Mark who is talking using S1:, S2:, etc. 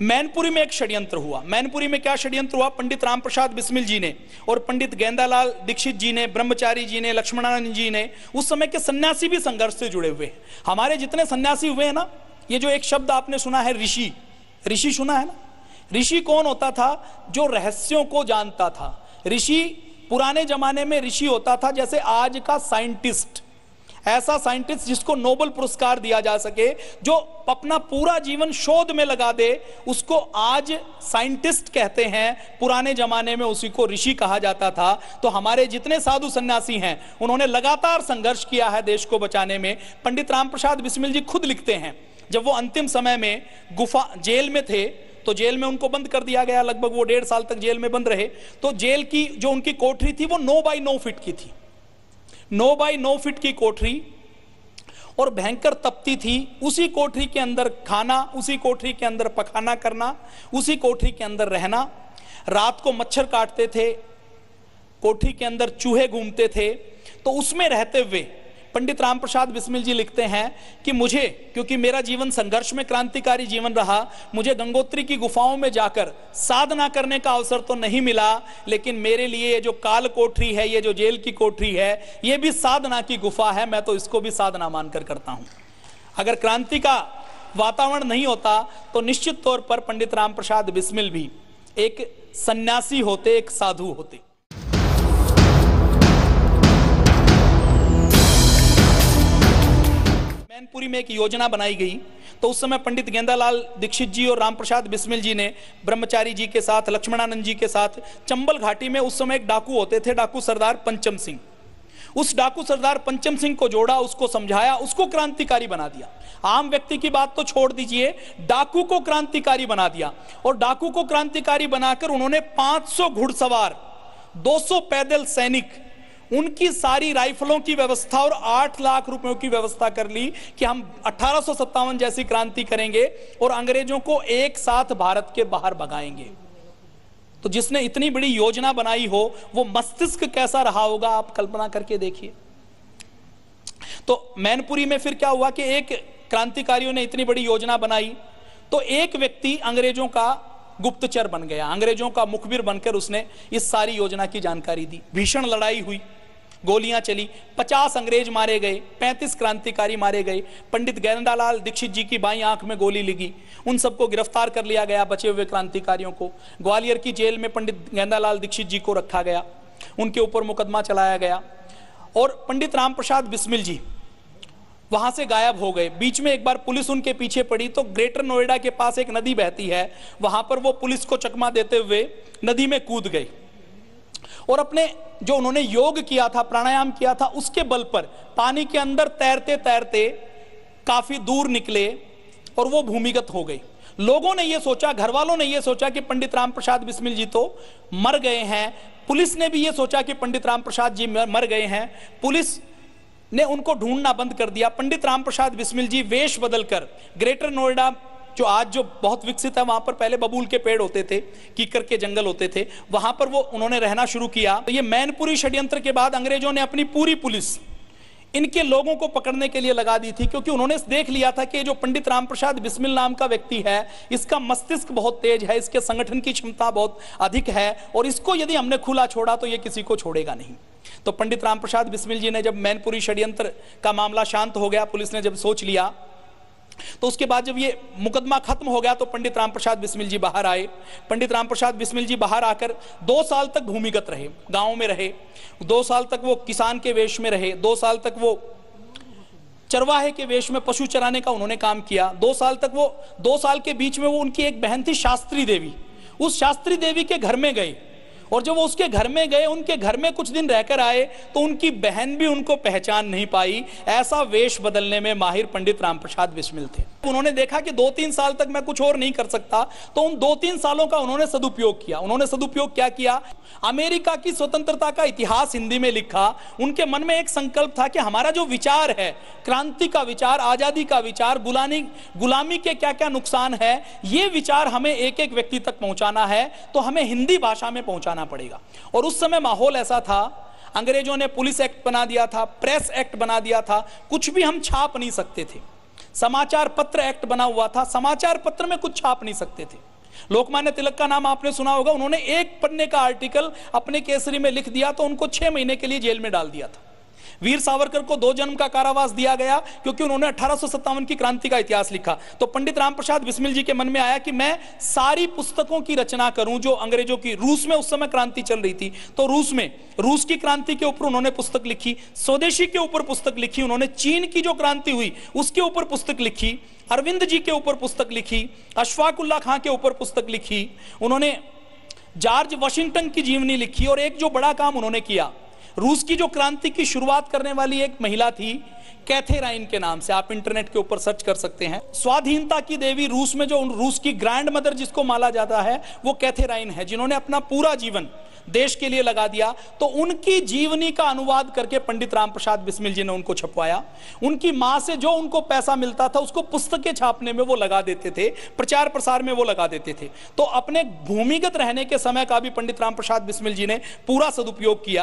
S1: मैनपुरी में एक षड्यंत्र हुआ। मैनपुरी में क्या षड्यंत्र हुआ? पंडित रामप्रसाद बिस्मिल जी ने और पंडित गेंदालाल दीक्षित जी ने, ब्रह्मचारी जी ने, लक्ष्मणानंद जी ने, उस समय के सन्यासी भी संघर्ष से जुड़े हुए हैं। हमारे जितने सन्यासी हुए हैं ना, ये जो एक शब्द आपने सुना है ऋषि, ऋषि सुना है ना? ऋषि कौन होता था? जो रहस्यों को जानता था। ऋषि पुराने जमाने में ऋषि होता था जैसे आज का साइंटिस्ट, ऐसा साइंटिस्ट जिसको नोबेल पुरस्कार दिया जा सके, जो अपना पूरा जीवन शोध में लगा दे, उसको आज साइंटिस्ट कहते हैं। पुराने जमाने में उसी को ऋषि कहा जाता था। तो हमारे जितने साधु सन्यासी हैं, उन्होंने लगातार संघर्ष किया है देश को बचाने में। पंडित रामप्रसाद बिस्मिल जी खुद लिखते हैं, जब वो अंतिम समय में गुफा जेल में थे, तो जेल में उनको बंद कर दिया गया, लगभग वो 1.5 साल तक जेल में बंद रहे। तो जेल की जो उनकी कोठरी थी वो 9 बाई 9 फीट की थी, 9 बाई 9 फीट की कोठरी, और भयंकर तपती थी। उसी कोठरी के अंदर खाना, उसी कोठरी के अंदर पखाना करना, उसी कोठरी के अंदर रहना। रात को मच्छर काटते थे, कोठरी के अंदर चूहे घूमते थे। तो उसमें रहते हुए पंडित रामप्रसाद बिस्मिल जी लिखते हैं कि मुझे, क्योंकि मेरा जीवन संघर्ष में क्रांतिकारी जीवन रहा, मुझे गंगोत्री की गुफाओं में जाकर साधना करने का अवसर तो नहीं मिला, लेकिन मेरे लिए ये जो काल कोठरी है, ये जो जेल की कोठरी है, ये भी साधना की गुफा है। मैं तो इसको भी साधना मानकर करता हूं। अगर क्रांति का वातावरण नहीं होता तो निश्चित तौर पर पंडित रामप्रसाद बिस्मिल भी एक सन्यासी होते, एक साधु होते। मैनपुरी में एक योजना बनाई गई, तो उस समय पंडित गेंदालाल दीक्षित जी और रामप्रसाद बिस्मिल जी ने ब्रह्मचारी जी के साथ, लक्ष्मणानंद जी के साथ चंबल घाटी में उस समय एक डाकू होते थे, डाकू सरदार पंचम सिंह। उस डाकू सरदार पंचम सिंह को जोड़ा, उसको समझाया, उसको क्रांतिकारी बना दिया। आम व्यक्ति की बात तो छोड़ दीजिए, डाकू को क्रांतिकारी बना दिया। और डाकू को क्रांतिकारी बनाकर उन्होंने 500 घुड़सवार, 200 पैदल सैनिक, उनकी सारी राइफलों की व्यवस्था और 8 लाख रुपयों की व्यवस्था कर ली कि हम 1857 जैसी क्रांति करेंगे और अंग्रेजों को एक साथ भारत के बाहर भगाएंगे। तो जिसने इतनी बड़ी योजना बनाई हो, वो मस्तिष्क कैसा रहा होगा, आप कल्पना करके देखिए। तो मैनपुरी में फिर क्या हुआ कि एक क्रांतिकारियों ने इतनी बड़ी योजना बनाई, तो एक व्यक्ति अंग्रेजों का गुप्तचर बन गया, अंग्रेजों का मुखबिर बनकर उसने इस सारी योजना की जानकारी दी। भीषण लड़ाई हुई, गोलियां चली, 50 अंग्रेज मारे गए, 35 क्रांतिकारी मारे गए। पंडित गेंदालाल दीक्षित जी की बाईं आंख में गोली लगी, उन सबको गिरफ्तार कर लिया गया, बचे हुए क्रांतिकारियों को। ग्वालियर की जेल में पंडित गेंदालाल दीक्षित जी को रखा गया, उनके ऊपर मुकदमा चलाया गया। और पंडित रामप्रसाद बिस्मिल जी वहां से गायब हो गए। बीच में एक बार पुलिस उनके पीछे पड़ी, तो ग्रेटर नोएडा के पास एक नदी बहती है, वहां पर वो पुलिस को चकमा देते हुए नदी में कूद गए और अपने जो उन्होंने योग किया था, प्राणायाम किया था, उसके बल पर पानी के अंदर तैरते तैरते काफी दूर निकले और वो भूमिगत हो गए। लोगों ने ये सोचा, घर वालों ने ये सोचा कि पंडित रामप्रसाद बिस्मिल जी तो मर गए हैं। पुलिस ने भी ये सोचा कि पंडित रामप्रसाद जी मर गए हैं। पुलिस ने उनको ढूंढना बंद कर दिया। पंडित रामप्रसाद बिस्मिल जी वेश बदलकर ग्रेटर नोएडा, जो आज जो बहुत विकसित है, वहां पर पहले बबूल के पेड़ होते थे, कीकर के जंगल होते थे, वहां पर वो उन्होंने रहना शुरू किया। तो ये मैनपुरी षड्यंत्र के बाद अंग्रेजों ने अपनी पूरी पुलिस इनके लोगों को पकड़ने के लिए लगा दी थी, क्योंकि उन्होंने देख लिया था कि जो पंडित रामप्रसाद बिस्मिल नाम का व्यक्ति है, इसका मस्तिष्क बहुत तेज है, इसके संगठन की क्षमता बहुत अधिक है, और इसको यदि हमने खुला छोड़ा तो ये किसी को छोड़ेगा नहीं। तो पंडित रामप्रसाद बिस्मिल जी ने, जब मैनपुरी षड्यंत्र का मामला शांत हो गया, पुलिस ने जब सोच लिया, तो उसके बाद जब ये मुकदमा खत्म हो गया, तो पंडित रामप्रसाद बिस्मिल जी बाहर आए। पंडित रामप्रसाद बिस्मिल जी बाहर आकर 2 साल तक भूमिगत रहे, गांव में रहे। 2 साल तक वो किसान के वेश में रहे, 2 साल तक वो चरवाहे के वेश में पशु चराने का उन्होंने काम किया। 2 साल तक वो, 2 साल के बीच में वो, उनकी एक बहन थी शास्त्री देवी, उस शास्त्री देवी के घर में गए, और जब वो उसके घर में गए, उनके घर में कुछ दिन रहकर आए, तो उनकी बहन भी उनको पहचान नहीं पाई। ऐसा वेश बदलने में माहिर पंडित रामप्रसाद बिस्मिल थे। उन्होंने देखा कि 2-3 साल तक मैं कुछ और नहीं कर सकता, तो उन 2-3 सालों का उन्होंने सदुपयोग किया। उन्होंने सदुपयोग क्या किया? अमेरिका की स्वतंत्रता का इतिहास हिंदी में लिखा। उनके मन में एक संकल्प था कि हमारा जो विचार है, क्रांति का विचार, आजादी का विचार, गुलामी के क्या क्या नुकसान है, ये विचार हमें एक एक व्यक्ति तक पहुंचाना है, तो हमें हिंदी भाषा में पहुंचाना पड़ेगा। और उस समय माहौल ऐसा था, अंग्रेजों ने पुलिस एक्ट बना दिया था, प्रेस एक्ट बना दिया था, कुछ भी हम छाप नहीं सकते थे। समाचार पत्र एक्ट बना हुआ था, समाचार पत्र में कुछ छाप नहीं सकते थे। लोकमान्य तिलक का नाम आपने सुना होगा, उन्होंने एक पन्ने का आर्टिकल अपने केसरी में लिख दिया तो उनको 6 महीने के लिए जेल में डाल दिया था। वीर सावरकर को 2 जन्म का कारावास दिया गया क्योंकि उन्होंने 1857 की क्रांति का इतिहास लिखा। तो पंडित रामप्रसाद बिस्मिल जी के मन में आया कि मैं सारी पुस्तकों की रचना करूं जो अंग्रेजों की, रूस में उस समय क्रांति चल रही थी, तो रूस की क्रांति के ऊपर उन्होंने पुस्तक लिखी, स्वदेशी के ऊपर पुस्तक लिखी, उन्होंने चीन की जो क्रांति हुई उसके ऊपर पुस्तक लिखी, अरविंद जी के ऊपर पुस्तक लिखी, अशफाक उल्लाह खां के ऊपर पुस्तक लिखी, उन्होंने जॉर्ज वाशिंगटन की जीवनी लिखी, और एक जो बड़ा काम उन्होंने किया, रूस की जो क्रांति की शुरुआत करने वाली एक महिला थी कैथेराइन के नाम से, आप इंटरनेट के ऊपर सर्च कर सकते हैं। स्वाधीनता की देवी रूस में, जो रूस की ग्रैंड मदर जिसको माना जाता है, वो कैथेराइन है, जिन्होंने अपना पूरा जीवन देश के लिए लगा दिया। तो उनकी जीवनी का अनुवाद करके पंडित रामप्रसाद बिस्मिल जी ने उनको छपवाया। उनकी मां से जो उनको पैसा मिलता था उसको पुस्तकें छापने में वो लगा देते थे, प्रचार प्रसार में वो लगा देते थे। तो अपने भूमिगत रहने के समय का भी पंडित रामप्रसाद बिस्मिल जी ने पूरा सदुपयोग किया।